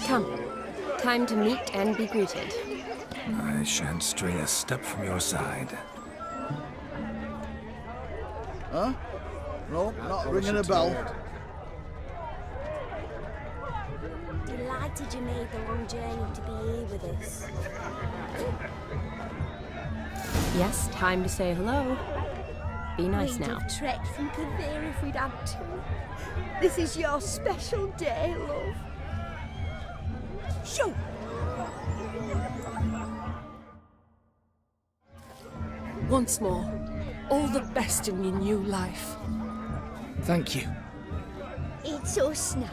Come. Time to meet and be greeted. I shan't stray a step from your side. Huh? No, not ringing a bell. Delighted you made the long journey to be here with us. Yes, time to say hello. Be nice We'd now. have trekked from Kavir if we'd had to. This is your special day, love. Shoo! Once more, all the best in your new life. Thank you. It's us now.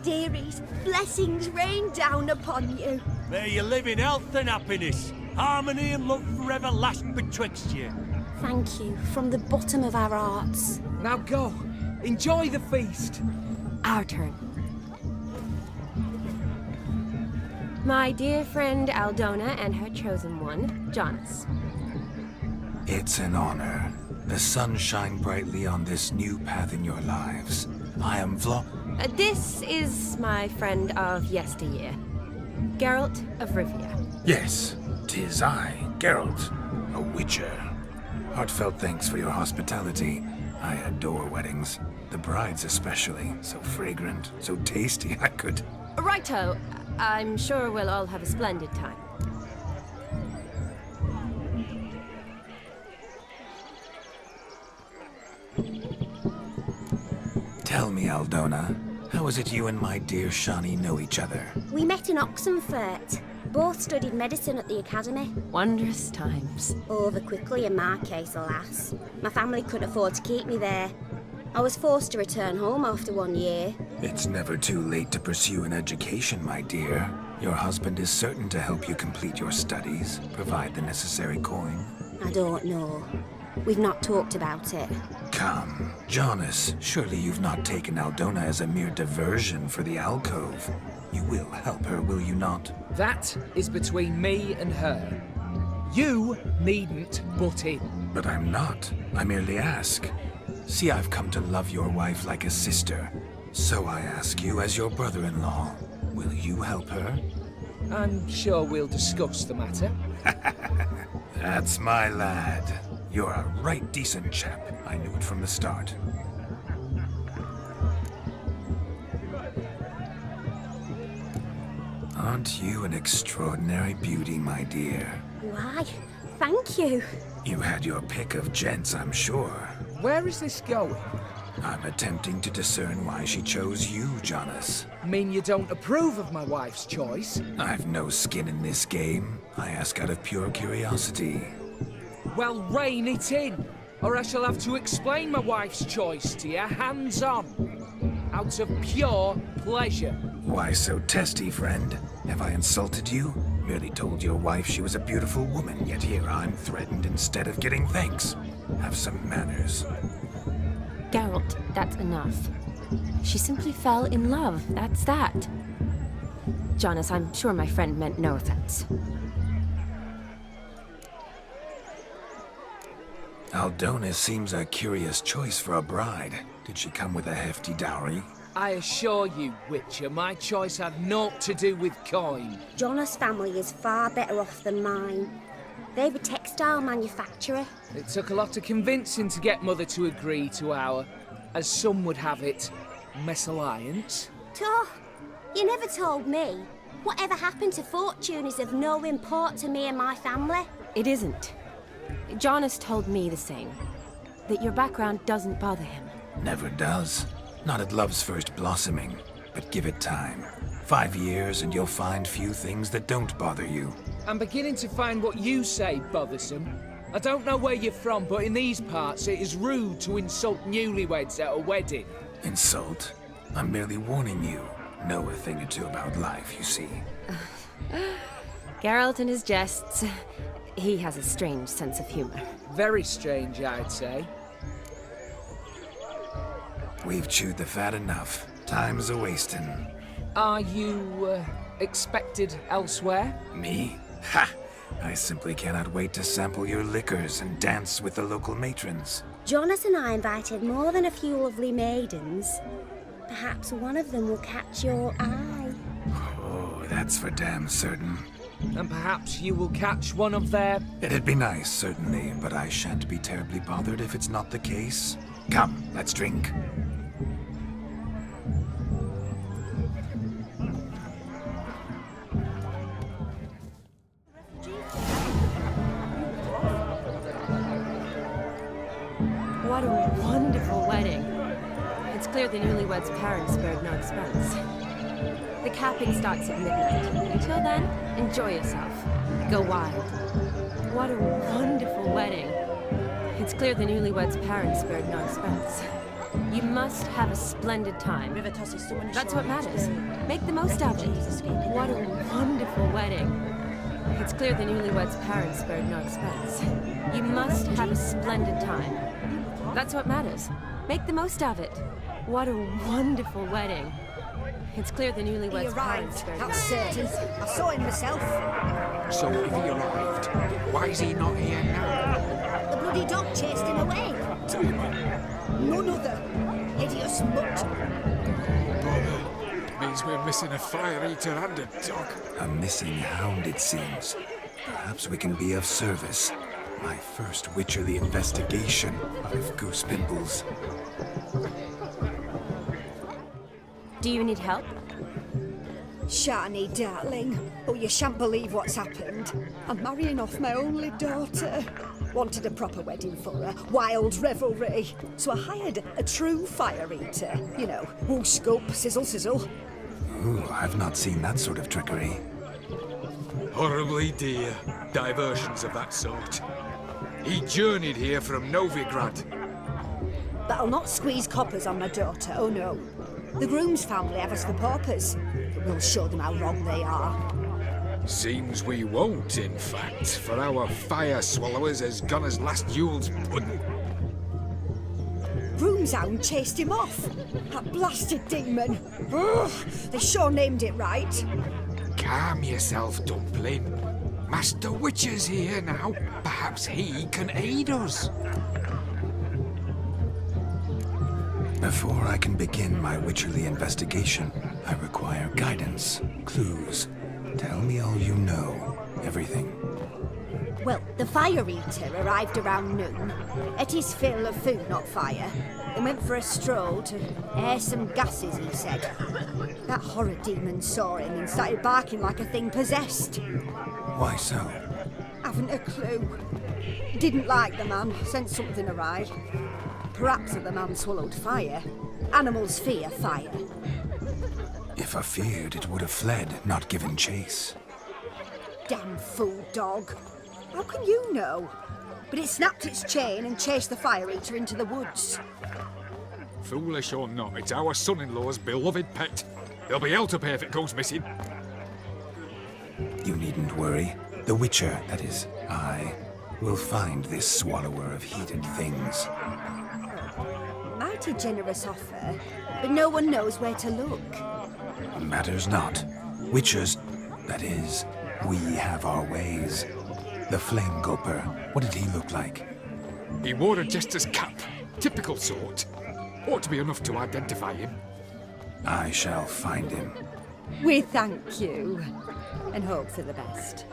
Dearies, blessings rain down upon you. May you live in health and happiness. Harmony and love forever last betwixt you. Thank you from the bottom of our hearts. Now go. Enjoy the feast. Our turn. My dear friend Aldona and her chosen one, Jonas. It's an honor. The sun shine brightly on this new path in your lives. I am This is my friend of yesteryear, Geralt of Rivia. Yes, 'tis I, Geralt, a witcher. Heartfelt thanks for your hospitality. I adore weddings. The brides especially. So fragrant, so tasty, I could... Righto. I'm sure we'll all have a splendid time. Tell me, Aldona, how is it you and my dear Shani know each other? We met in Oxenfurt. Both studied medicine at the academy. Wondrous times. Over quickly in my case, alas. My family couldn't afford to keep me there. I was forced to return home after 1 year. It's never too late to pursue an education, my dear. Your husband is certain to help you complete your studies, provide the necessary coin. I don't know. We've not talked about it. Come, Jonas, surely you've not taken Aldona as a mere diversion for the alcove. You will help her, will you not? That is between me and her. You needn't butt in. But I'm not. I merely ask. See, I've come to love your wife like a sister. So I ask you as your brother-in-law, will you help her? I'm sure we'll discuss the matter. That's my lad. You're a right decent chap. I knew it from the start. Aren't you an extraordinary beauty, my dear? Why? Thank you. You had your pick of gents, I'm sure. Where is this going? I'm attempting to discern why she chose you, Jonas. Mean you don't approve of my wife's choice? I've no skin in this game. I ask out of pure curiosity. Well, rein it in, or I shall have to explain my wife's choice to you hands-on. Out of pure pleasure. Why so testy, friend? Have I insulted you? Merely told your wife she was a beautiful woman, yet here I'm threatened instead of getting thanks. Have some manners. Geralt, that's enough. She simply fell in love, that's that. Jonas, I'm sure my friend meant no offense. Aldona seems a curious choice for a bride. Did she come with a hefty dowry? I assure you, Witcher, my choice had naught to do with coin. Jonas' family is far better off than mine. They're a textile manufacturer. It took a lot of convincing to get Mother to agree to our, as some would have it, mesalliance. Toh, you never told me. Whatever happened to fortune is of no import to me and my family. It isn't. Jonas told me the same. That your background doesn't bother him. Never does. Not at love's first blossoming. But give it time. 5 years and you'll find few things that don't bother you. I'm beginning to find what you say bothersome. I don't know where you're from, but in these parts it is rude to insult newlyweds at a wedding. Insult? I'm merely warning you. Know a thing or two about life, you see. Geralt and his jests. He has a strange sense of humor. Very strange, I'd say. We've chewed the fat enough. Time's a-wasting. Are you, expected elsewhere? Me? Ha! I simply cannot wait to sample your liquors and dance with the local matrons. Jonas and I invited more than a few lovely maidens. Perhaps one of them will catch your eye. Oh, that's for damn certain. And perhaps you will catch one of their... It'd be nice, certainly, but I shan't be terribly bothered if it's not the case. Come, let's drink. What a wonderful wedding. It's clear the newlyweds' parents spared no expense. The capping starts at midnight. Until then, enjoy yourself. Go wild. What a wonderful wedding. It's clear the newlyweds' parents spared no expense. You must have a splendid time. That's what matters. Make the most of it. What a wonderful wedding. It's clear the newlyweds' parents spared no expense. You must have a splendid time. That's what matters. Make the most of it. What a wonderful wedding. It's clear the newlyweds' parents spared no That's expense. certain. I saw him myself. So if he arrived, why is he not here now? The bloody dog chased him away. Demon. None other. Hideous mutt. Bother. Means we're missing a fire eater and a dog. A missing hound, it seems. Perhaps we can be of service. My first Witcherly investigation of Goose Pimples. Do you need help? Shani, darling. Oh, you shan't believe what's happened. I'm marrying off my only daughter. Wanted a proper wedding for her. Wild revelry. So I hired a true fire eater. You know, whoosh, scoop, sizzle, sizzle. Ooh, I've not seen that sort of trickery. Horribly dear diversions of that sort. He journeyed here from Novigrad. But I'll not squeeze coppers on my daughter, oh no. The groom's family have us for paupers. But we'll show them how wrong they are. Seems we won't, in fact, for our fire swallowers has gone as last Yule's pudding. Groom's hound chased him off. That blasted demon. Ugh, they sure named it right. Calm yourself, Dumpling. Master Witcher's here now. Perhaps he can aid us. Before I can begin my Witcherly investigation, I require guidance, clues. Tell me all you know. Everything. Well, the fire eater arrived around noon. Ate his fill of food, not fire. Then went for a stroll to air some gases, he said. That horror demon saw him and started barking like a thing possessed. Why so? Haven't a clue. Didn't like the man, sent something awry. Perhaps the man swallowed fire. Animals fear fire. If I feared, it would have fled, not given chase. Damn fool dog. How can you know? But it snapped its chain and chased the fire eater into the woods. Foolish or not, it's our son-in-law's beloved pet. There'll be hell to pay if it goes missing. You needn't worry. The Witcher, that is, I, will find this swallower of heated things. Mighty generous offer, but no one knows where to look. Matters not. Witchers, that is, we have our ways. The Flame Gulper, what did he look like? He wore a jester's cap. Typical sort. Ought to be enough to identify him. I shall find him. We thank you, and hope for the best.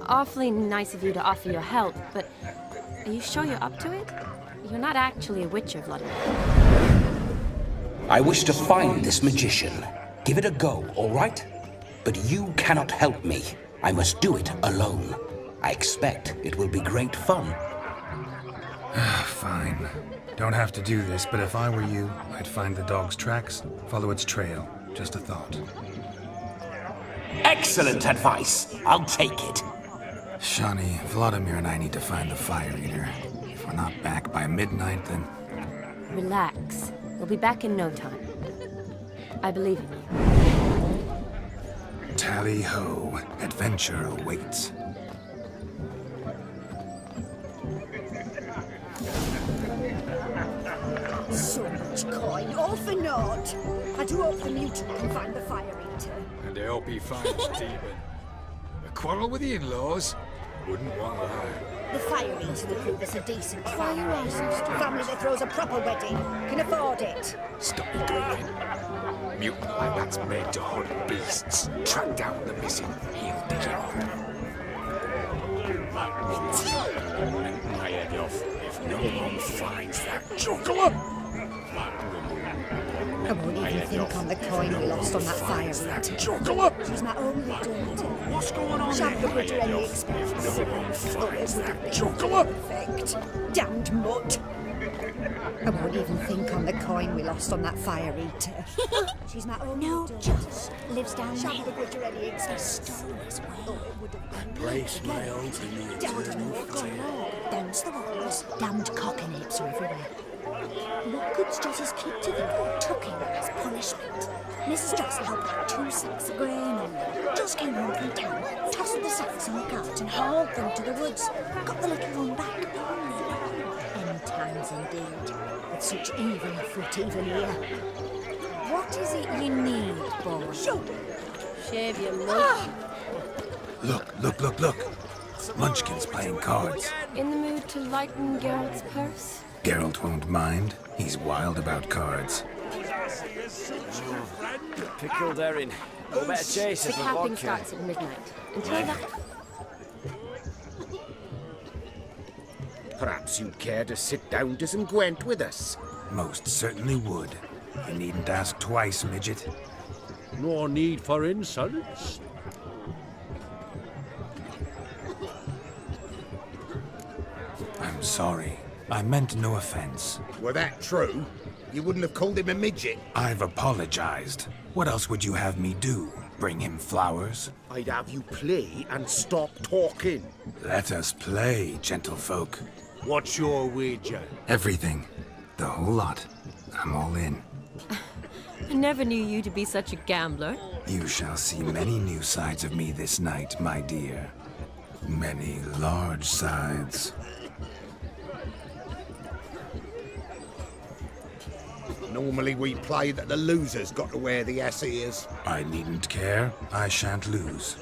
Awfully nice of you to offer your help, but are you sure you're up to it? You're not actually a Witcher, Vladimir. I wish to find this magician. Give it a go, all right? But you cannot help me. I must do it alone. I expect it will be great fun. Fine. Don't have to do this, but if I were you, I'd find the dog's tracks, follow its trail. Just a thought. Excellent advice. I'll take it. Shani, Vladimir and I need to find the fire eater. If we're not back by midnight, then... Relax. We'll be back in no time. I believe in you. Tally-ho. Adventure awaits. So much coin, all for naught. I do hope the mutant can find the fire eater. And I hope he finds Demon. A quarrel with the in-laws? Wouldn't want that. The fire eater that prove us a decent family. Family that throws a proper wedding. Can afford it. Stop it, Griffin. Mutant like that's made to hunt beasts. Track down the missing. He'll dig it up. My head off if no one finds that juggler. I won't even think on the coin we lost on that fire eater. Juggler. She's my only daughter. What's going on Shan't there? begrudge her any expense. No one finds Oh, that it juggler. perfect. Damned mutt. I won't even think on the coin we lost on that fire eater. She's my only daughter. Just lives down there. Shan't begrudge her any expense. Oh, it would have been Place my oath in the damned mutt. Them's the ones. Damned cock and apes are everywhere. What good's Joss's keep to them? Took him as punishment. Mrs. Joss helped out 2 sacks of grain on them. Joss came home from town, tossed the sacks on the cart and hauled them to the woods. Got the little one back. End times indeed. With such evil afoot even here. What is it you need, boy? Shave your mouth. Look. Munchkin's playing cards. In the mood to lighten Geralt's purse? Geralt won't mind. He's wild about cards. Pickled herring. No better chase The for capping vodka. starts at midnight. Until then, Perhaps you'd care to sit down to some Gwent with us. Most certainly would. You needn't ask twice, midget. No need for insults. I'm sorry. I meant no offense. Were that true, you wouldn't have called him a midget. I've apologized. What else would you have me do? Bring him flowers? I'd have you play and stop talking. Let us play, gentlefolk. What's your wager? Everything. The whole lot. I'm all in. I never knew you to be such a gambler. You shall see many new sides of me this night, my dear. Many large sides. Normally we play that the loser's got to wear the ass ears. I needn't care. I shan't lose.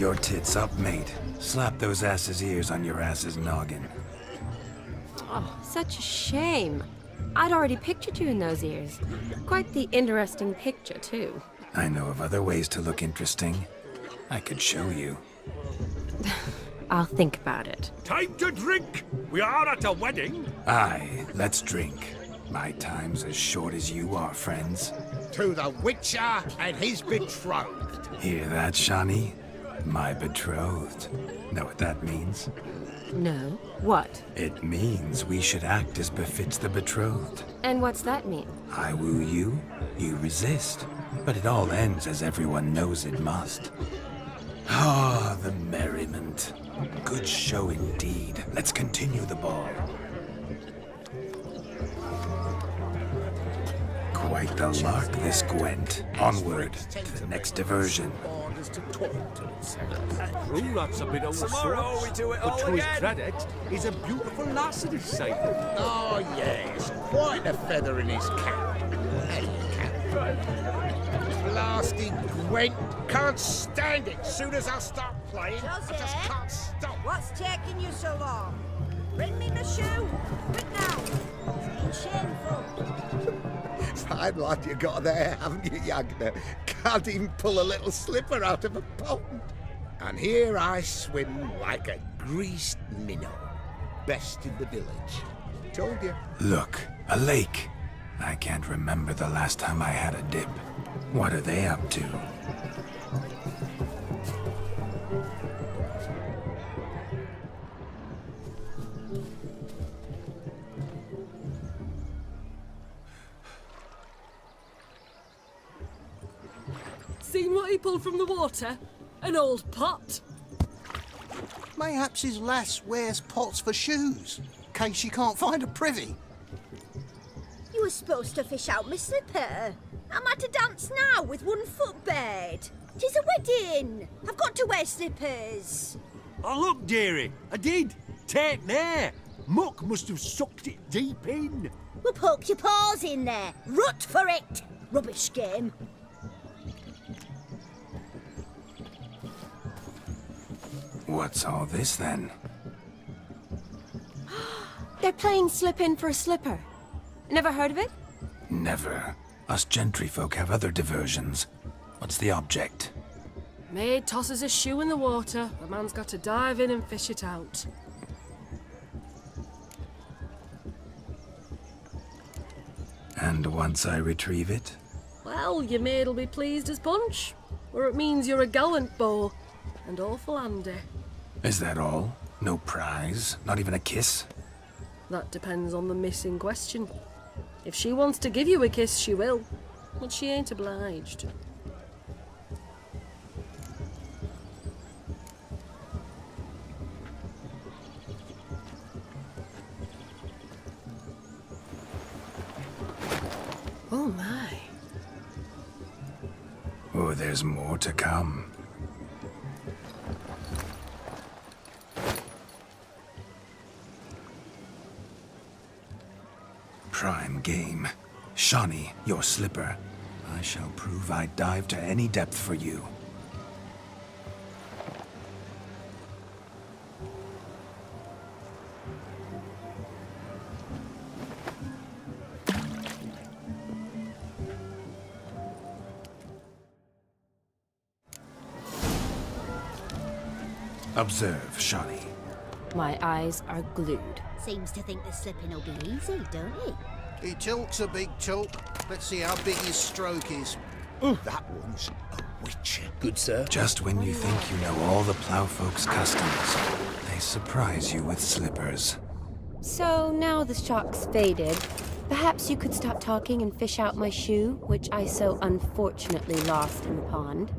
Your tits up, mate. Slap those asses' ears on your ass's noggin. Oh, such a shame. I'd already pictured you in those ears. Quite the interesting picture, too. I know of other ways to look interesting. I could show you. I'll think about it. Time to drink! We are at a wedding! Aye, let's drink. My time's as short as you are, friends. To the Witcher and his betrothed. Hear that, Shawnee? My betrothed. Know what that means? No. What? It means we should act as befits the betrothed. And what's that mean? I woo you, you resist. But it all ends as everyone knows it must. Ah, the merriment. Good show indeed. Let's continue the ball. Quite the lark, this Gwent. Onward to the next diversion. True, that's a bit over Tomorrow we do it but all to his again. credit, he's a beautiful lass at his side. Oh, yes. Quite a feather in his cap. Hey, cap. Blasted Gwent. Can't stand it. Soon as I start playing, I just can't stop. What's taking you so long? Bring me my shoe. Quick now. It's shameful. Fine lad you got there, haven't you, Yagner? Can't even pull a little slipper out of a pond. And here I swim like a greased minnow. Best in the village. Told you. Look, a lake. I can't remember the last time I had a dip. What are they up to? Seen what he pulled from the water? An old pot. Mayhaps his lass wears pots for shoes, in case she can't find a privy. You were supposed to fish out my slipper. I'm at a dance now with one foot bared. 'Tis a wedding. I've got to wear slippers. Oh, look, dearie, I did. Take there. Muck must have sucked it deep in. Well, poke your paws in there. Rut for it. Rubbish game. What's all this then? They're playing slip in for a slipper. Never heard of it? Never. Us gentry folk have other diversions. What's the object? Maid tosses a shoe in the water. The man's got to dive in and fish it out. And once I retrieve it? Well, your maid'll be pleased as punch. Or it means you're a gallant beau. And awful handy. Is that all? No prize? Not even a kiss? That depends on the miss in question. If she wants to give you a kiss, she will. But she ain't obliged. Oh my. Oh, there's more to come. Prime game. Shawnee, your slipper. I shall prove I'd dive to any depth for you. Observe, Shawnee. My eyes are glued. Seems to think the slipping will be easy, don't he? He tilts a big tilt. Let's see how big his stroke is. That one's a witcher. Good, sir. Just when you think you know all the plowfolk's customs, they surprise you with slippers. So now the shock's faded. Perhaps you could stop talking and fish out my shoe, which I so unfortunately lost in the pond.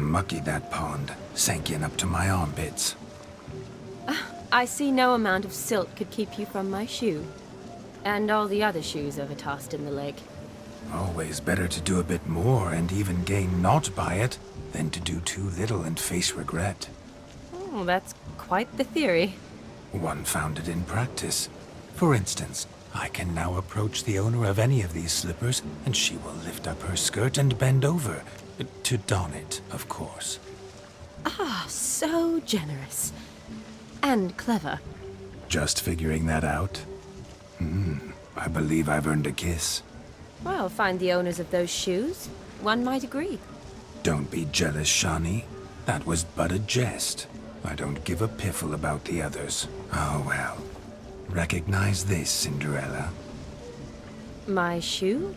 Mucky, that pond. Sank in up to my armpits. I see no amount of silt could keep you from my shoe. And all the other shoes overtossed in the lake. Always better to do a bit more and even gain naught by it than to do too little and face regret. Oh, that's quite the theory. One founded in practice. For instance, I can now approach the owner of any of these slippers, and she will lift up her skirt and bend over. To don it, of course. Ah, so generous. And clever. Just figuring that out? I believe I've earned a kiss. Well, find the owners of those shoes. One might agree. Don't be jealous, Shani. That was but a jest. I don't give a piffle about the others. Oh well. Recognize this, Cinderella. My shoe?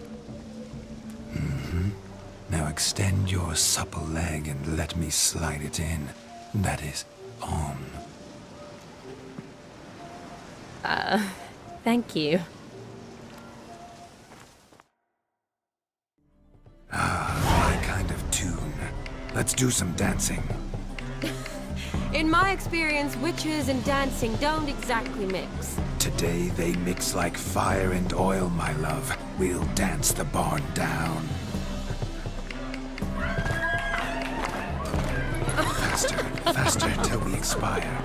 Now extend your supple leg and let me slide it in. That is, on. Thank you. My kind of tune. Let's do some dancing. In my experience, witches and dancing don't exactly mix. Today they mix like fire and oil, my love. We'll dance the barn down. Faster, faster till we expire.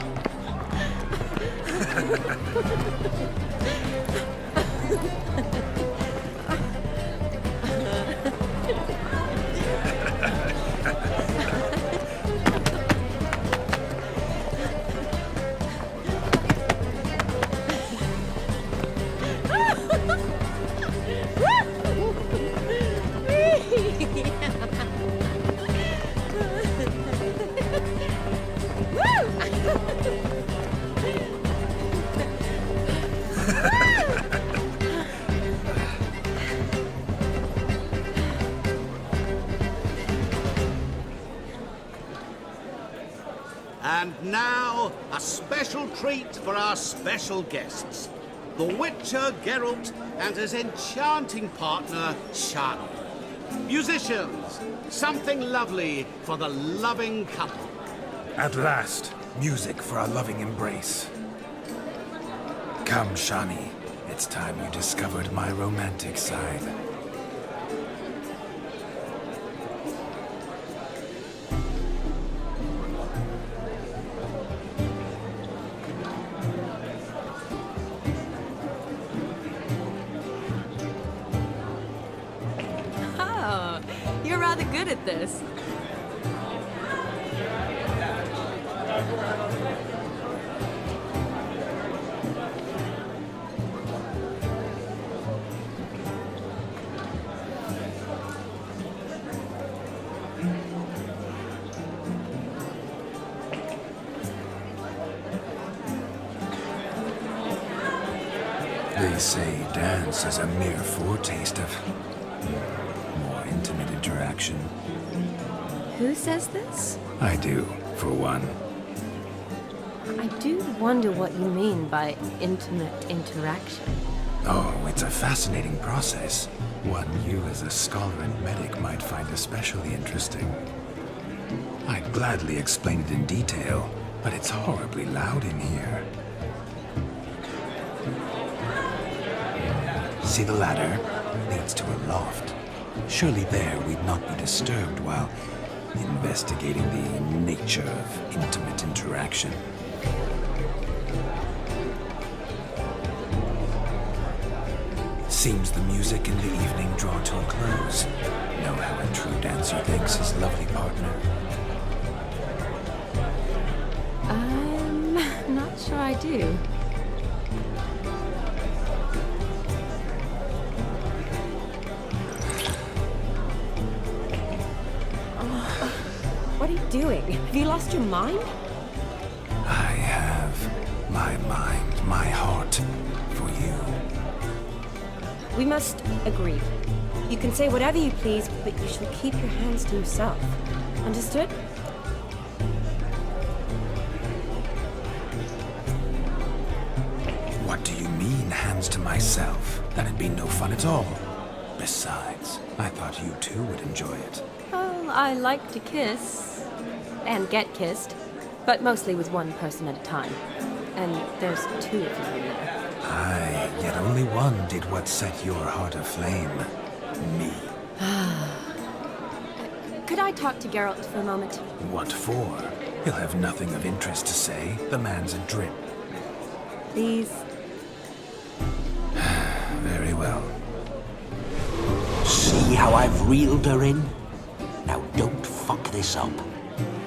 And now, a special treat for our special guests. The Witcher Geralt and his enchanting partner, Shani. Musicians, something lovely for the loving couple. At last, music for our loving embrace. Come, Shani. It's time you discovered my romantic side. Oh, you're rather good at this. They say dance is a mere foretaste of more intimate interaction. Who says this? I do, for one. I do wonder what you mean by intimate interaction. Oh, it's a fascinating process. One you as a scholar and medic might find especially interesting. I'd gladly explain it in detail, but it's horribly loud in here. See the ladder? Leads to a loft. Surely there we'd not be disturbed while investigating the nature of intimate interaction. Seems the music in the evening draw to a close. Know how a true dancer thanks his lovely partner? I'm not sure I do. What are you doing? Have you lost your mind? I have my mind, my heart for you. We must agree. You can say whatever you please, but you shall keep your hands to yourself. Understood? What do you mean, hands to myself? That'd be no fun at all. Besides, I thought you too would enjoy it. Oh, I like to kiss. And get kissed. But mostly with one person at a time. And there's two of you in there. Aye, yet only one did what set your heart aflame. Me. Could I talk to Geralt for a moment? What for? He'll have nothing of interest to say. The man's adrip. Please? Very well. See how I've reeled her in? Now don't fuck this up.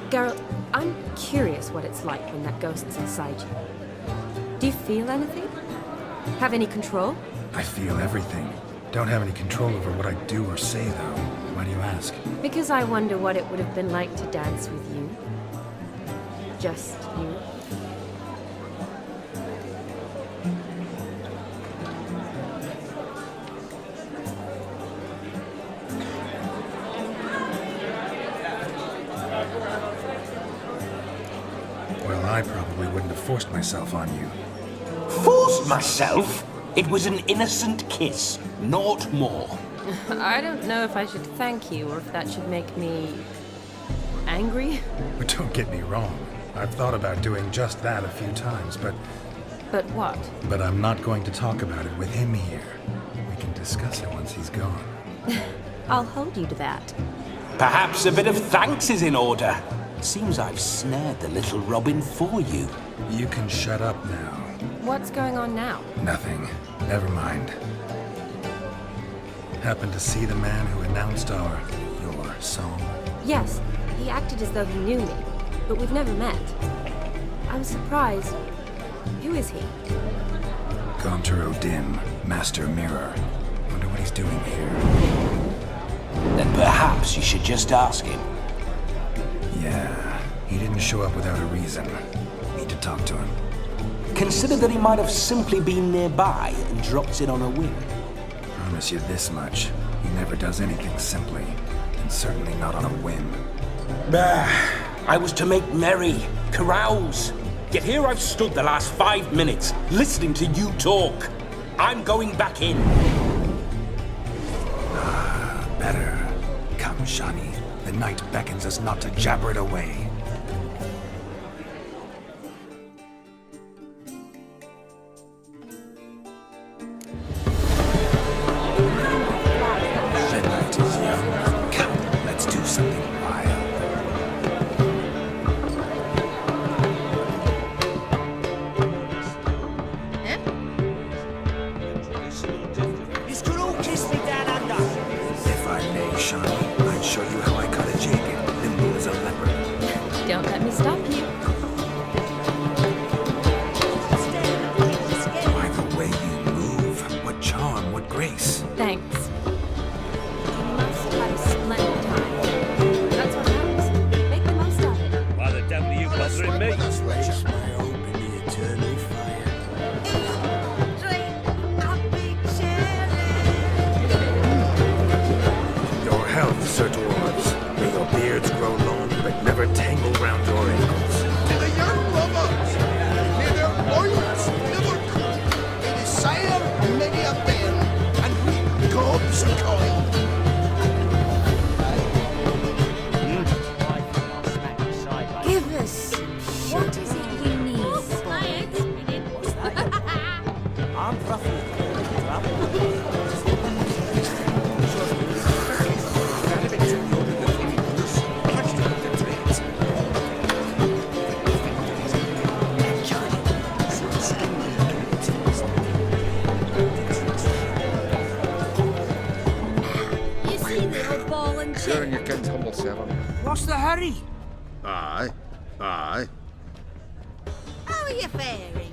Geralt, I'm curious what it's like when that ghost's inside you. Do you feel anything? Have any control? I feel everything. Don't have any control over what I do or say, though. Why do you ask? Because I wonder what it would have been like to dance with you. Just you. Well, I probably wouldn't have forced myself on you. Forced myself? It was an innocent kiss, naught more. I don't know if I should thank you or if that should make me angry. But don't get me wrong. I've thought about doing just that a few times, but But what? But I'm not going to talk about it with him here. We can discuss it once he's gone. I'll hold you to that. Perhaps a bit of thanks is in order. Seems I've snared the little Robin for you. You can shut up now. What's going on now? Nothing. Never mind. Happened to see the man who announced your song? Yes, he acted as though he knew me, but we've never met. I was surprised. Who is he? Gaunter O'Dim, Master Mirror. Wonder what he's doing here. Then perhaps you should just ask him. Yeah, he didn't show up without a reason. Need to talk to him. Consider that he might have simply been nearby and dropped in on a whim. Promise you this much. He never does anything simply, and certainly not on a whim. I was to make merry, carouse. Yet here I've stood the last 5 minutes, listening to you talk. I'm going back in. Better. Come, Shani. The night beckons us not to jabber it away. The night is young. Come, let's do something wild. This could all kiss me down under. If I may, Shani, I'd show you how I cut a jig, nimble as a leopard. Don't let me stop you. By the way you move, what charm, what grace. Thanks. You must have a splendid time. That's what happens. Make the most of it. Why the devil are you bothering me? Place my hope in the eternal fire. Your health, Sir Dwarves. May your beards grow long, but never tangle round your ankles. To the young lovers, may their loins never cool. May the sire many a bairn, and we gobs a coin. Give us. What is it you need? I'm ruffled. You see the old ball and Sure, chip? you can tumble seven. What's the hurry? Aye, aye. How are you faring?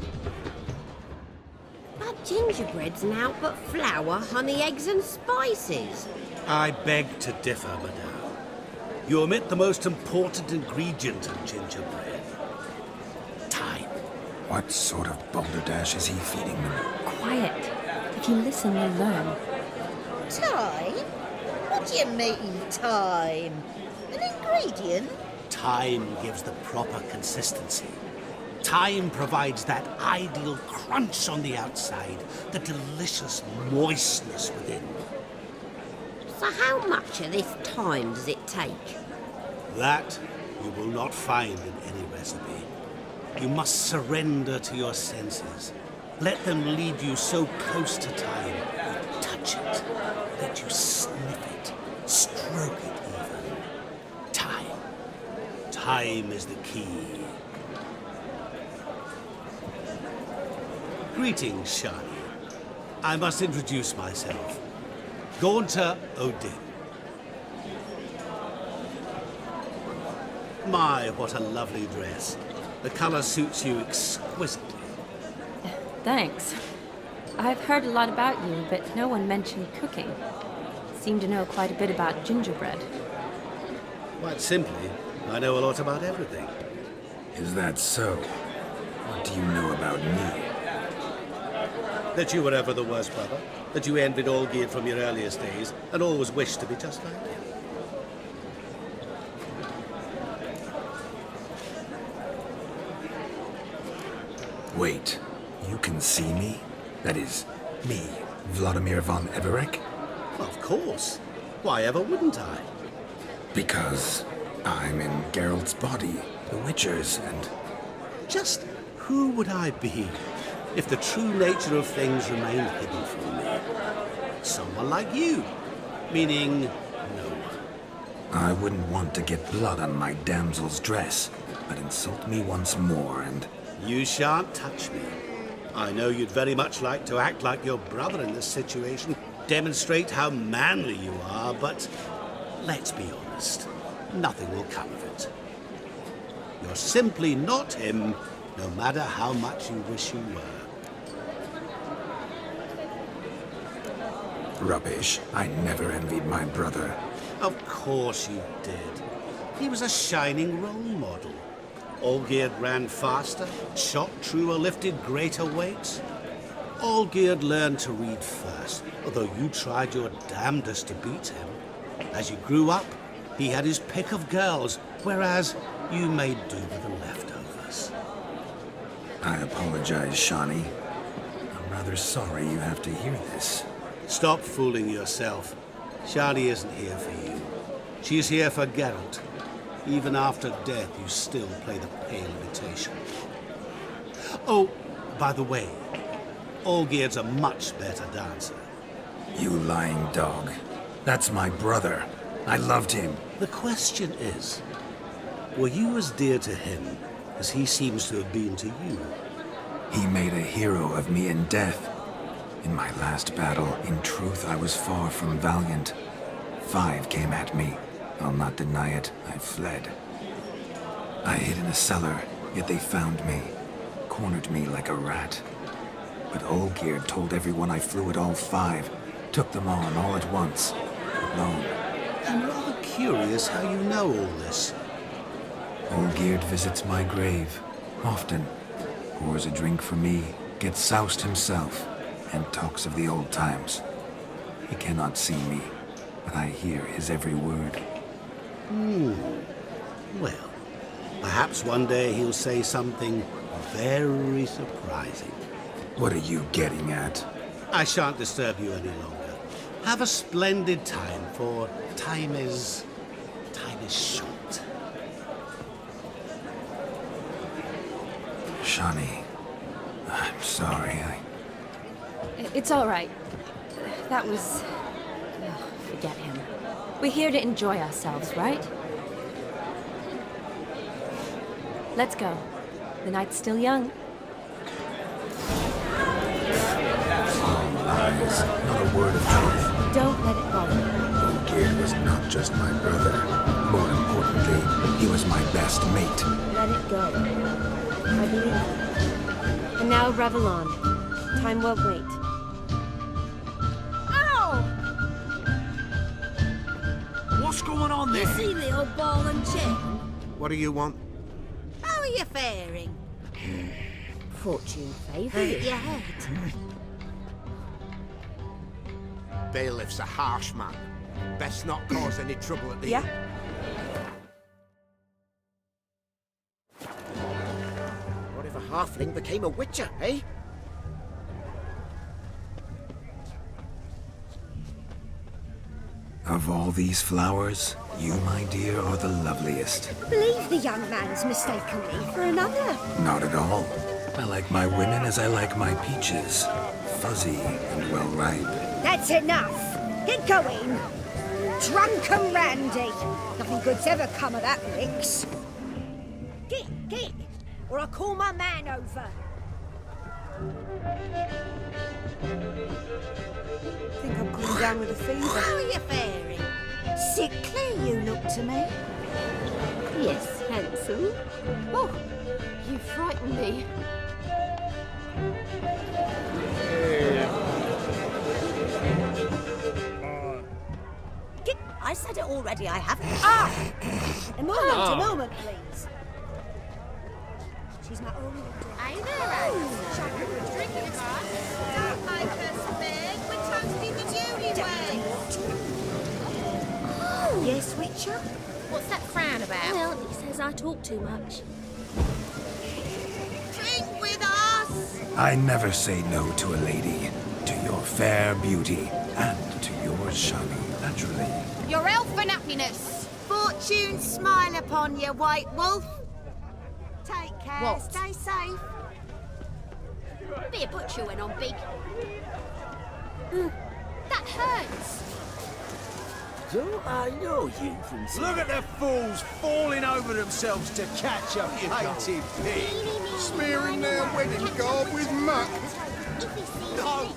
That gingerbread's now but flour, honey, eggs and spices. I beg to differ, madame. You omit the most important ingredient in gingerbread. Time. What sort of balderdash is he feeding them? Quiet. If you listen, you'll learn. Time? What do you mean, time? An ingredient? Time gives the proper consistency. Time provides that ideal crunch on the outside, the delicious moistness within. So how much of this time does it take? That you will not find in any recipe. You must surrender to your senses. Let them lead you so close to time, you touch it. Let you sniff it, stroke it even. Time. Time is the key. Greetings, Shani. I must introduce myself. Gaunter Odin. My, what a lovely dress. The colour suits you exquisitely. Thanks. I've heard a lot about you, but no one mentioned cooking. Seem to know quite a bit about gingerbread. Quite simply, I know a lot about everything. Is that so? What do you know about me? That you were ever the worst brother, that you envied Olgierd from your earliest days, and always wished to be just like him. Wait, you can see me? That is, me, Vladimir von Everec? Of course. Why ever wouldn't I? Because I'm in Geralt's body, the Witcher's, and... Just who would I be if the true nature of things remained hidden from me? Someone like you. Meaning, no one. I wouldn't want to get blood on my damsel's dress, but insult me once more and... You shan't touch me. I know you'd very much like to act like your brother in this situation, demonstrate how manly you are, but let's be honest, nothing will come of it. You're simply not him, no matter how much you wish you were. Rubbish. I never envied my brother. Of course you did. He was a shining role model. Olgierd ran faster, shot truer, lifted greater weights. Olgierd learned to read first, although you tried your damnedest to beat him. As you grew up, he had his pick of girls, whereas you made do with the leftovers. I apologize, Shani. I'm rather sorry you have to hear this. Stop fooling yourself. Shani isn't here for you. She's here for Geralt. Even after death, you still play the pale imitation. Oh, by the way, Olgierd's a much better dancer. You lying dog. That's my brother. I loved him. The question is, were you as dear to him as he seems to have been to you? He made a hero of me in death. In my last battle, in truth, I was far from valiant. 5 came at me. I'll not deny it, I fled. I hid in a cellar, yet they found me, cornered me like a rat. But Olgierd told everyone I flew at all 5, took them on all at once, alone. I'm rather curious how you know all this. Olgierd visits my grave, often, pours a drink for me, gets soused himself, and talks of the old times. He cannot see me, but I hear his every word. Well, perhaps one day he'll say something very surprising. What are you getting at? I shan't disturb you any longer. Have a splendid time, for time is short. Shani, I'm sorry. It's all right. That was... oh, forget him. We're here to enjoy ourselves, right? Let's go. The night's still young. All lies, not a word of truth. Don't let it bother you. Olgierd was not just my brother. More importantly, he was my best mate. Let it go. I believe you. And now revel on. Time won't wait. What's going on there? You see, little ball and chain? What do you want? How are you faring? Fortune favour Hurt you. your head. Bailiff's a harsh man. Best not cause any trouble at the Yeah? What if a halfling became a witcher, eh? Of all these flowers, you, my dear, are the loveliest. I believe the young man's mistaken me for another. Not at all. I like my women as I like my peaches. Fuzzy and well ripe. That's enough. Get going. Drunken Randy. Nothing good's ever come of that mix. Get, or I'll call my man over. I think I'm coming down with a fever. How are you faring? Sickly, you look to me. Yes, handsome. Oh, you frighten me. I said it already, I haven't. A moment, please. She's my only Hey there, drinking a glass. Don't make us big. We're toasting the newlyweds. Oh, yes, Witcher? What's that frown about? Well, he says I talk too much. Drink with us. I never say no to a lady, to your fair beauty, and to yours, Shani, naturally. Your elfin happiness. Fortune smile upon you, White Wolf. Take care. What? Stay safe. Be a butcher went on big. That hurts. Don't I know you from... Look at the fools falling over themselves to catch a painted pig. Smearing their wedding garb with muck. No.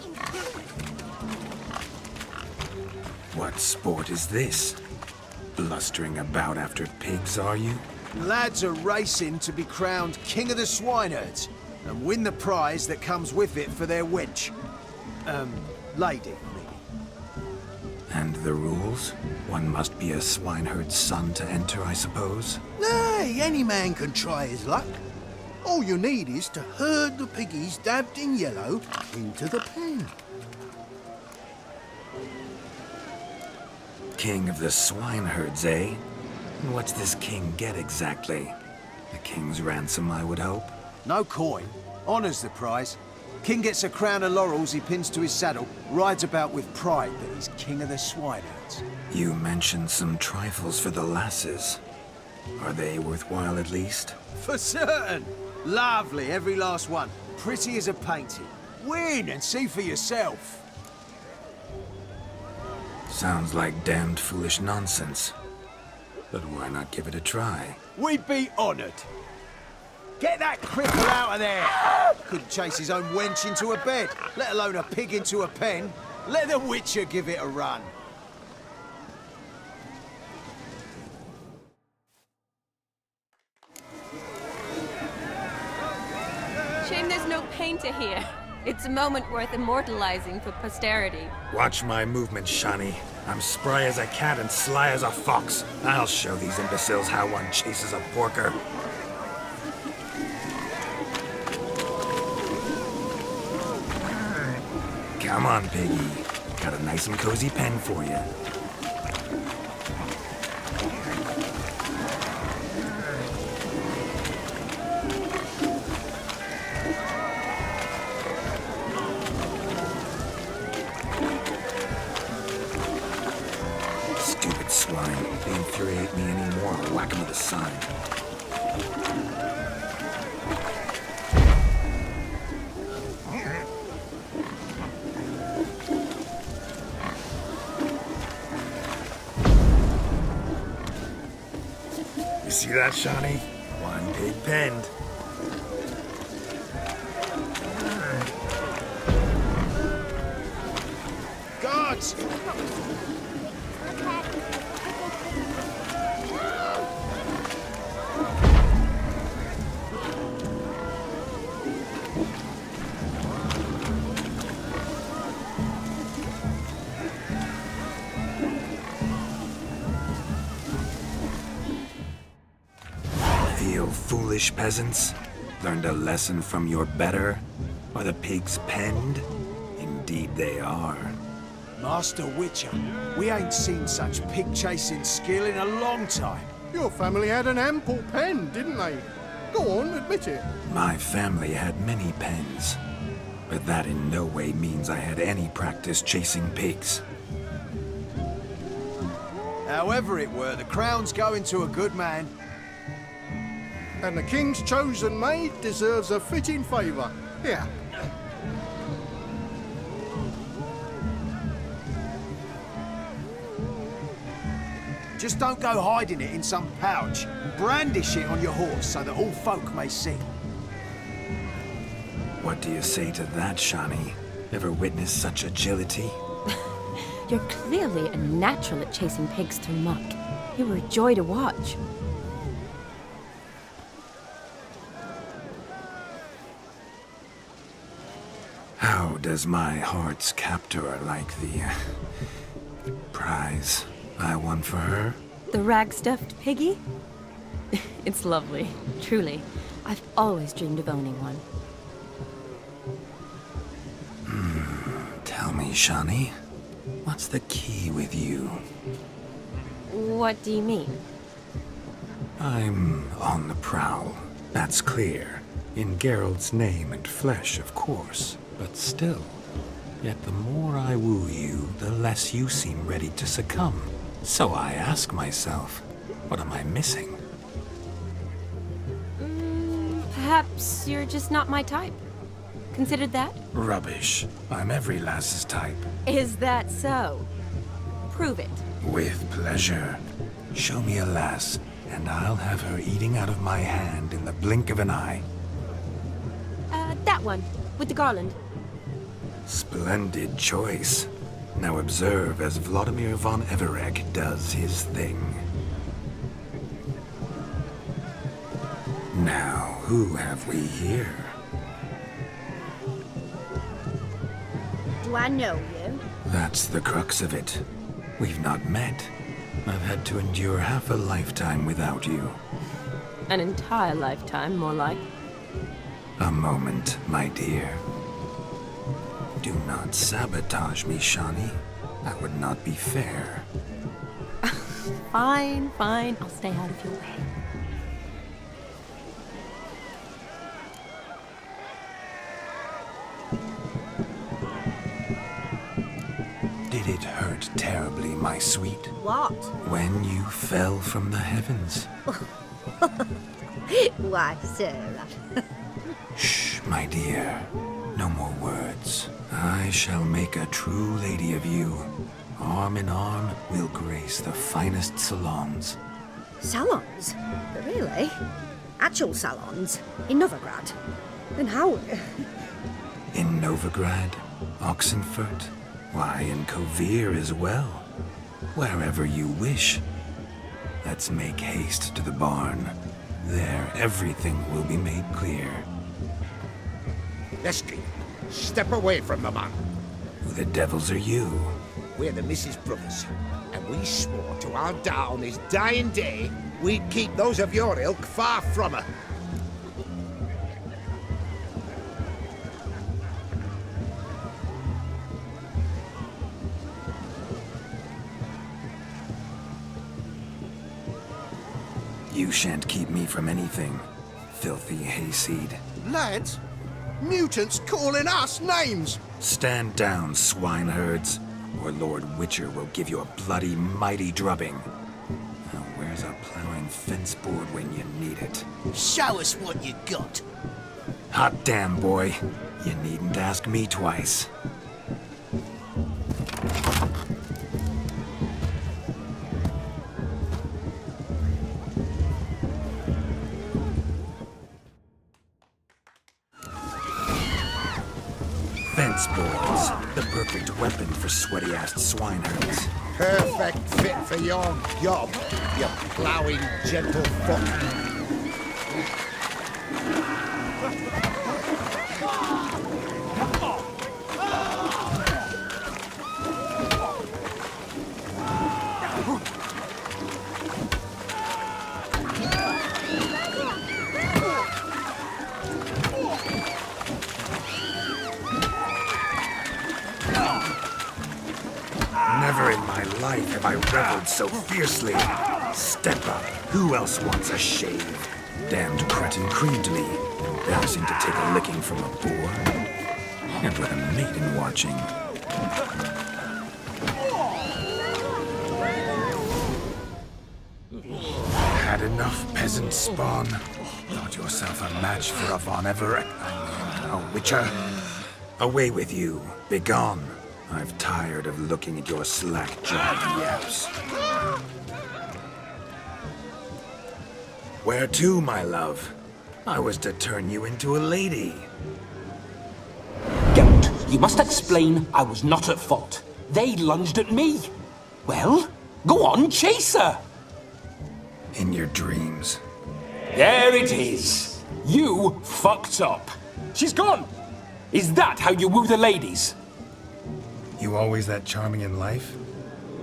What sport is this? Blustering about after pigs, are you? Lads are racing to be crowned King of the Swineherds and win the prize that comes with it for their wench. Lady, maybe. And the rules? One must be a swineherd's son to enter, I suppose? Nay, any man can try his luck. All you need is to herd the piggies dabbed in yellow into the pen. King of the swineherds, eh? And what's this king get exactly? The king's ransom, I would hope? No coin. Honours the prize. King gets a crown of laurels he pins to his saddle, rides about with pride that he's King of the Swineherds. You mentioned some trifles for the lasses. Are they worthwhile at least? For certain! Lovely, every last one. Pretty as a painting. Win and see for yourself. Sounds like damned foolish nonsense. But why not give it a try? We'd be honoured. Get that cripple out of there! Couldn't chase his own wench into a bed, let alone a pig into a pen. Let the Witcher give it a run. Shame there's no painter here. It's a moment worth immortalizing for posterity. Watch my movements, Shani. I'm spry as a cat and sly as a fox. I'll show these imbeciles how one chases a porker. Come on, piggy. Got a nice and cozy pen for you. Stupid swine. They infuriate me anymore. I'll whack 'em with a sign. You see that, Shani? One pig penned. Guards! Feel foolish, peasants? Learned a lesson from your better? Are the pigs penned? Indeed they are. Master Witcher, we ain't seen such pig-chasing skill in a long time. Your family had an ample pen, didn't they? Go on, admit it. My family had many pens, but that in no way means I had any practice chasing pigs. However it were, the crown's going to a good man. And the king's chosen maid deserves a fitting favour. Here. Just don't go hiding it in some pouch. Brandish it on your horse so that all folk may see. What do you say to that, Shani? Ever witnessed such agility? You're clearly a natural at chasing pigs through muck. You were a joy to watch. How does my heart's captor like the prize I won for her? The rag-stuffed piggy? It's lovely, truly. I've always dreamed of owning one. Tell me, Shani, what's the key with you? What do you mean? I'm on the prowl, that's clear. In Geralt's name and flesh, of course, but still. Yet the more I woo you, the less you seem ready to succumb. So I ask myself, what am I missing? Perhaps you're just not my type. Considered that? Rubbish. I'm every lass's type. Is that so? Prove it. With pleasure. Show me a lass, and I'll have her eating out of my hand in the blink of an eye. That one, with the garland. Splendid choice. Now observe as Vladimir von Everec does his thing. Now, who have we here? Do I know you? That's the crux of it. We've not met. I've had to endure half a lifetime without you. An entire lifetime, more like. A moment, my dear. Do not sabotage me, Shani. That would not be fair. Fine, fine. I'll stay out of your way. Did it hurt terribly, my sweet? What? When you fell from the heavens? Why, Sarah. Shh, my dear. No more words. I shall make a true lady of you. Arm in arm, we'll grace the finest salons. Salons? Really? Actual salons? In Novigrad? Then how? In Novigrad, Oxenfurt, why, in Kovir as well. Wherever you wish. Let's make haste to the barn. There, everything will be made clear. Leslie, step away from the man. Who the devils are you? We're the Mrs. Brothers, and we swore to our down his dying day we'd keep those of your ilk far from her. You shan't keep me from anything, filthy hayseed. Lads, mutants calling us names. Stand down, swineherds, or Lord Witcher will give you a bloody mighty drubbing. Now, where's our plowing fence board when you need it? Show us what you got. Hot damn, boy. You needn't ask me twice. Fence boards, the perfect weapon for sweaty-assed swineherds. Perfect fit for your job, you ploughing gentle fuck. Never in my life have I reveled so fiercely. Step up. Who else wants a shave? Damned cretin creamed me. Embarrassing to take a licking from a boar. And with a maiden watching. enough, peasant spawn? Thought yourself a match for a Von Everett? A Witcher? Away with you. Begone. I've tired of looking at your slack-jawed yaps. Where to, my love? I was to turn you into a lady. Geralt, you must explain I was not at fault. They lunged at me. Well, go on, chase her. In your dreams. There it is. You fucked up. She's gone. Is that how you woo the ladies? You always that charming in life?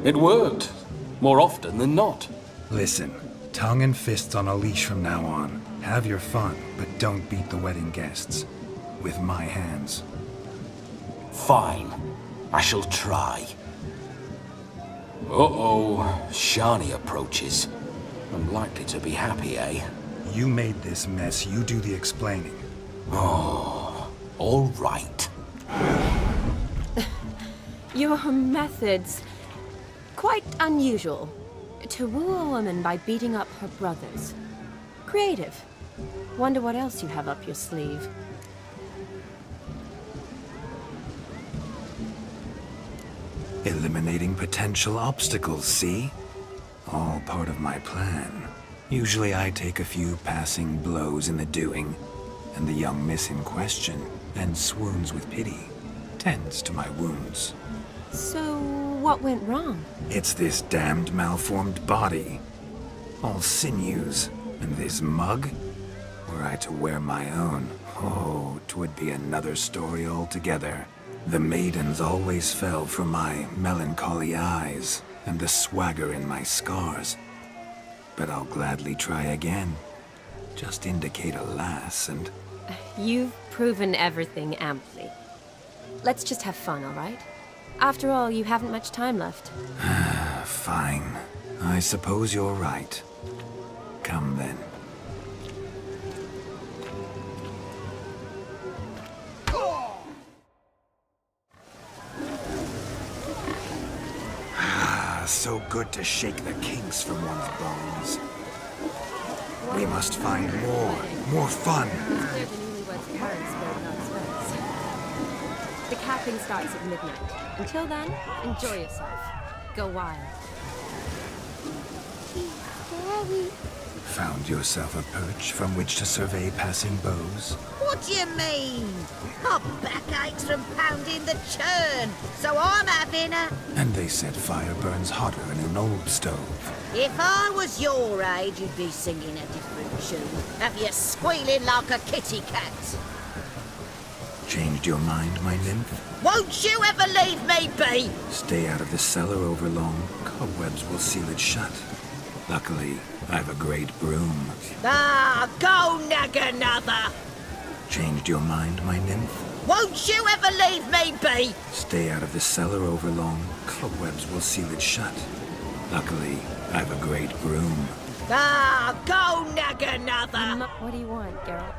It worked. More often than not. Listen, tongue and fists on a leash from now on. Have your fun, but don't beat the wedding guests. With my hands. Fine. I shall try. Uh-oh. Shani approaches. I'm likely to be happy, eh? You made this mess. You do the explaining. Oh, all right. Your methods... quite unusual. To woo a woman by beating up her brothers. Creative. Wonder what else you have up your sleeve. Eliminating potential obstacles, see? All part of my plan. Usually I take a few passing blows in the doing, and the young miss in question then swoons with pity, tends to my wounds. So, what went wrong? It's this damned malformed body. All sinews, and this mug? Were I to wear my own, oh, 'twould be another story altogether. The maidens always fell for my melancholy eyes, and the swagger in my scars. But I'll gladly try again. Just indicate a lass and... You've proven everything amply. Let's just have fun, all right? After all, you haven't much time left. Fine. I suppose you're right. Come then. So good to shake the kinks from one's bones. We must find more fun. It's clear the newlyweds' parents spared no expense. The capping starts at midnight. Until then, enjoy yourself. Go wild. Found yourself a perch from which to survey passing beaux? What do you mean? My back aches from pounding the churn, so I'm having a... And they said fire burns hotter in an old stove. If I was your age, you'd be singing a different tune. Have you squealing like a kitty cat? Changed your mind, my nymph? Won't you ever leave me be? Stay out of the cellar over long. Cobwebs will seal it shut. Luckily, I've a great broom. Ah, go nag another. Changed your mind, my nymph? Won't you ever leave me be? Stay out of the cellar over long. Cobwebs will seal it shut. Luckily, I've a great broom. Ah, go nag another. What do you want, Geralt?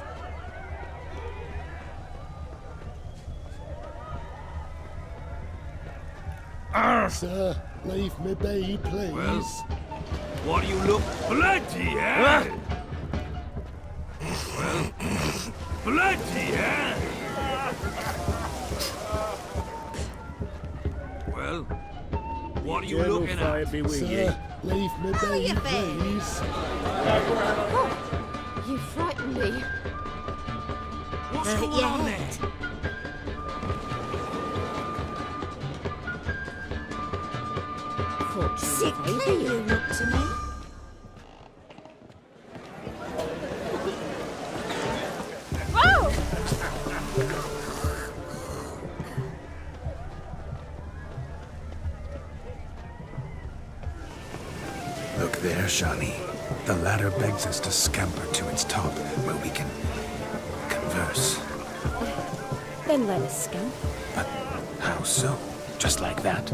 Sir, leave me be, please. Well, what do you look bloody, eh? Well, bloody, eh? Well, what are you looking at? Sir, leave me be, please. Oh, you frightened me. What's going on there? Sickly, you look to me. Look there, Shani. The ladder begs us to scamper to its top, where we can converse. Then let us scamper. But how so? Just like that?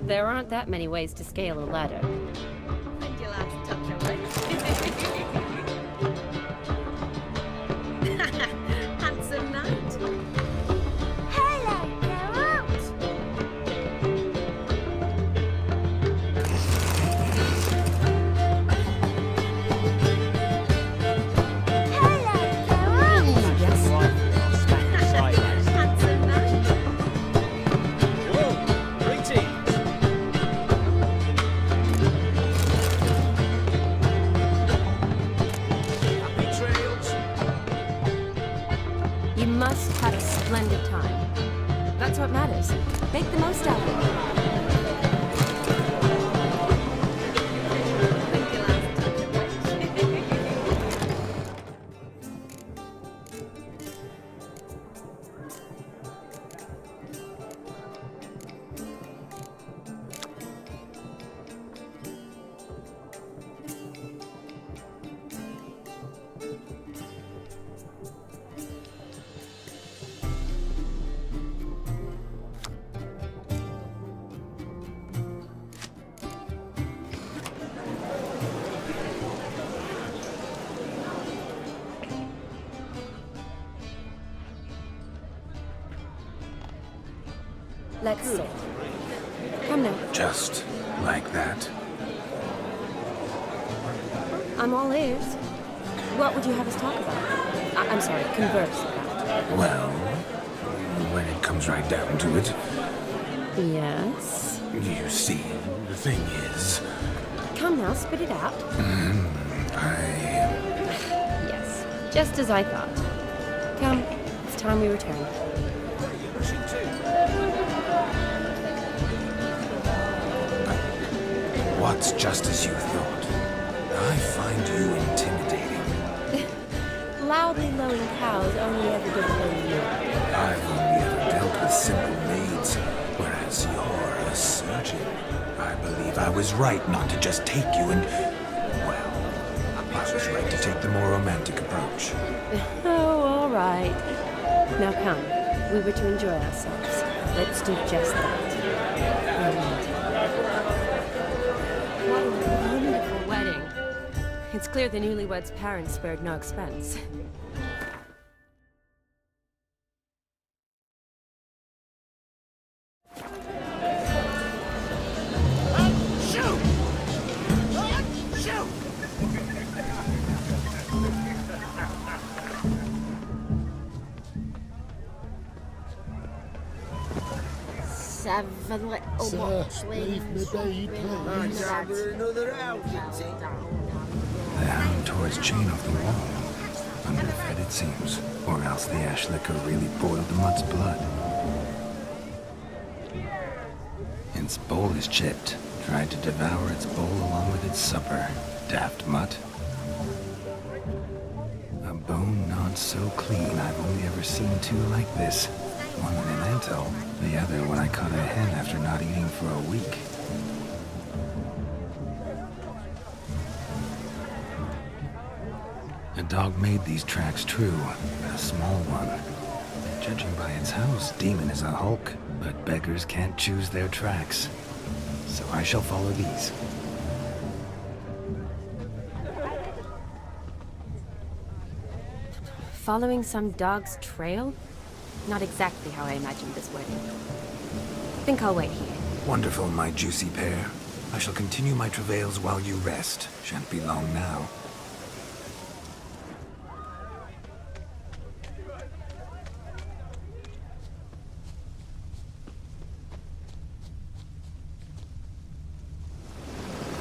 There aren't that many ways to scale a ladder. And you'll have to touch your legs. Handsome night. Hello, Geralt. Make the most of it. Let's sit. Come now. Just like that. I'm all ears. What would you have us talk about? I'm sorry, converse about. Well, when it comes right down to it, Yes? you see, the thing is, Come now, spit it out. Yes, just as I thought. Come, it's time we return. What's just as you thought? I find you intimidating. Loudly lowing cows only ever give away you. I've only ever dealt with simple maids, whereas you're a surgeon. I believe I was right not to just take you and... well, I was right to take the more romantic approach. Oh, all right. Now come, we were to enjoy ourselves. Let's do just that. What a wonderful wedding. It's clear the newlyweds' parents spared no expense. Seven little watchlings. Another house, The hound tore his chain off the wall. Underfed, it seems. Or else the ash liquor really boiled the mutt's blood. Its bowl is chipped. Tried to devour its bowl along with its supper. Daft mutt. A bone not so clean I've only ever seen two like this. One in an ant-hill, the other when I caught a hen after not eating for a week. A dog made these tracks true, a small one. Judging by its house, Demon is a hulk, but beggars can't choose their tracks. So I shall follow these. Following some dog's trail? Not exactly how I imagined this wedding. Think I'll wait here. Wonderful, my juicy pair. I shall continue my travails while you rest. Shan't be long now.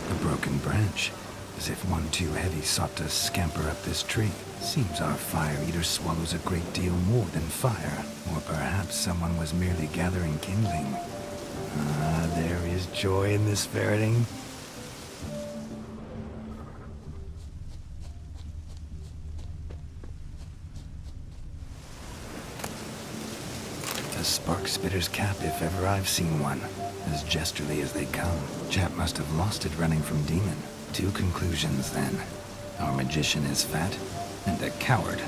A broken branch, as if one too heavy sought to scamper up this tree. Seems our fire eater swallows a great deal more than fire. Or perhaps someone was merely gathering kindling. Ah, there is joy in this ferreting. A spark spitter's cap if ever I've seen one. As gesterly as they come. Chap must have lost it running from Demon. Two conclusions, then. Our magician is fat, and a coward.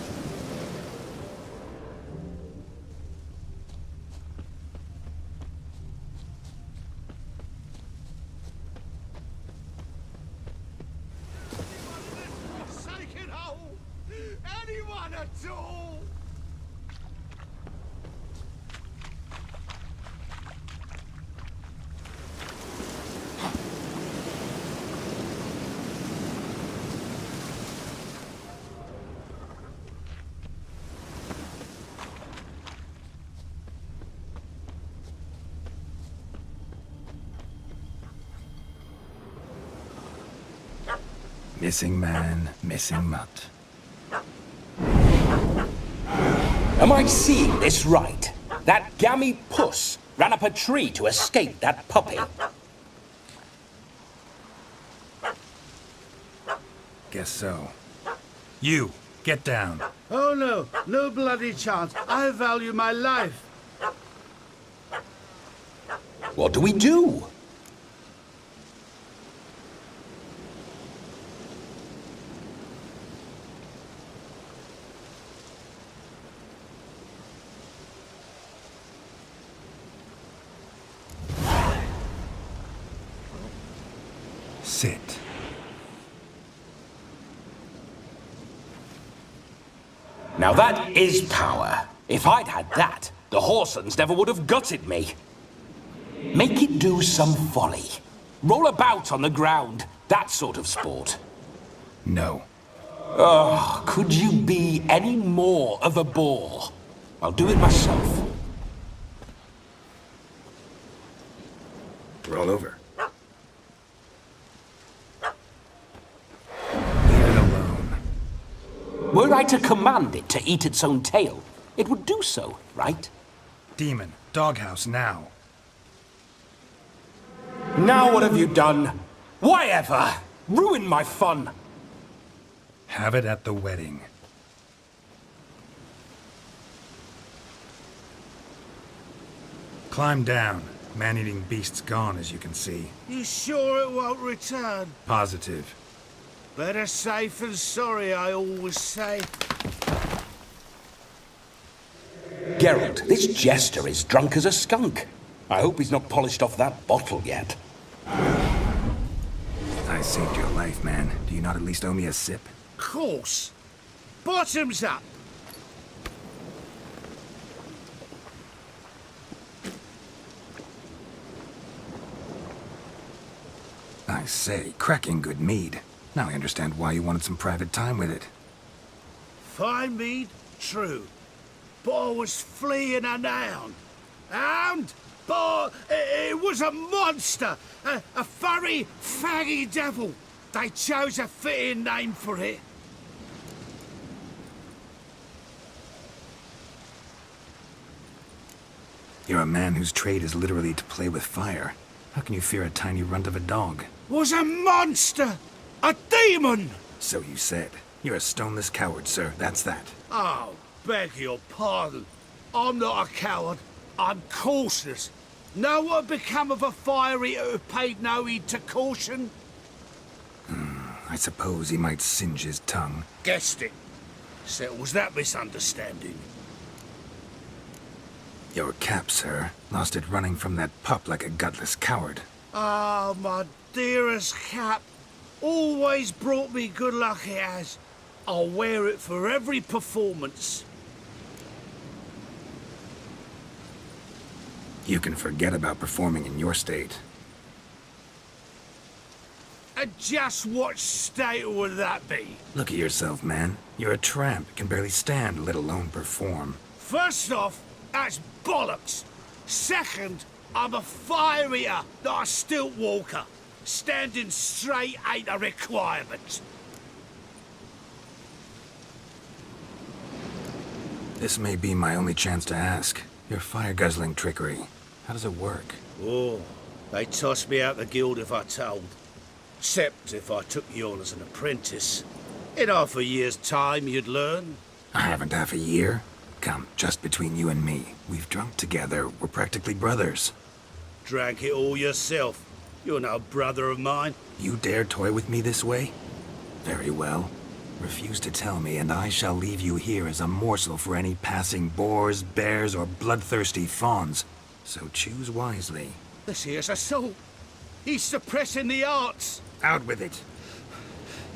Anyone at all? Missing man, missing mutt. Am I seeing this right? That gammy puss ran up a tree to escape that puppy. Guess so. You, get down. Oh no, no bloody chance. I value my life. What do we do? Sit. Now that is power. If I'd had that, the Horsons never would have gutted me. Make it do some folly. Roll about on the ground. That sort of sport. No. Oh, could you be any more of a bore? I'll do it myself. Roll over. Leave it alone. Were I to command it to eat its own tail, it would do so, right? Demon, doghouse now. Now what have you done? Why ever? Ruined my fun. Have it at the wedding. Climb down. Man-eating beast's gone, as you can see. You sure it won't return? Positive. Better safe than sorry, I always say. Geralt, this jester is drunk as a skunk. I hope he's not polished off that bottle yet. I saved your life, man. Do you not at least owe me a sip? Course. Bottoms up. I say, cracking good mead. Now I understand why you wanted some private time with it. Fine mead, true. But I was fleeing a hound. Hound? But it was a monster. A furry, faggy devil. They chose a fitting name for it. You're a man whose trade is literally to play with fire. How can you fear a tiny runt of a dog? Was a monster! A demon! So you said. You're a stoneless coward, sir. That's that. Oh, beg your pardon. I'm not a coward. I'm cautious. Know what become of a fire eater who paid no heed to caution? I suppose he might singe his tongue. Guessed it. Settles that misunderstanding. Your cap, sir. Lost it running from that pup like a gutless coward. Ah, my dearest cap. Always brought me good luck it has. I'll wear it for every performance. You can forget about performing in your state. And just what state would that be? Look at yourself, man. You're a tramp, can barely stand, let alone perform. First off, that's bollocks. Second, I'm a fire eater, not a stilt walker. Standing straight ain't a requirement. This may be my only chance to ask. Your fire-guzzling trickery. How does it work? Oh, they'd toss me out the guild if I told. Except if I took you on as an apprentice. In half a year's time, you'd learn. I haven't half a year. Come, just between you and me. We've drunk together. We're practically brothers. Drank it all yourself. You're no brother of mine. You dare toy with me this way? Very well. Refuse to tell me, and I shall leave you here as a morsel for any passing boars, bears, or bloodthirsty fawns. So choose wisely. This here's assault. He's suppressing the arts. Out with it.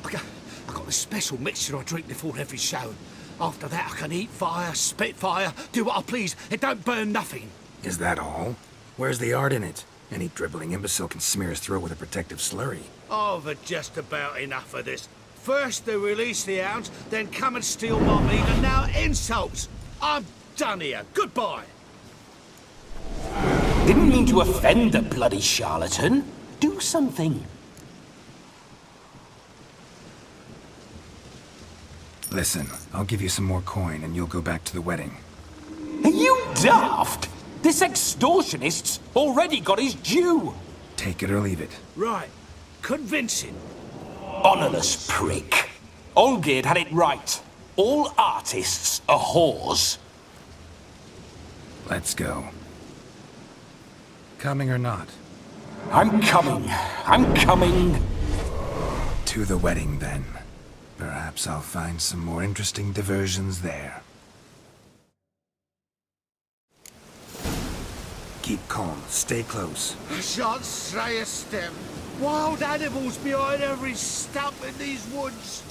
I got a special mixture I drink before every show. After that, I can eat fire, spit fire, do what I please. It don't burn nothing. Is that all? Where's the art in it? Any dribbling imbecile can smear his throat with a protective slurry. I've had just about enough of this. First they release the hounds, then come and steal my meat, and now insults. I'm done here. Goodbye. Didn't mean to offend the bloody charlatan. Do something. Listen, I'll give you some more coin and you'll go back to the wedding. Are you daft? This extortionist's already got his due. Take it or leave it. Right. Convincing. Honourless prick. Olgierd had it right. All artists are whores. Let's go. Coming or not? I'm coming. I'm coming. To the wedding, then. Perhaps I'll find some more interesting diversions there. Keep calm. Stay close. I shan't stray a step. Wild animals behind every stump in these woods.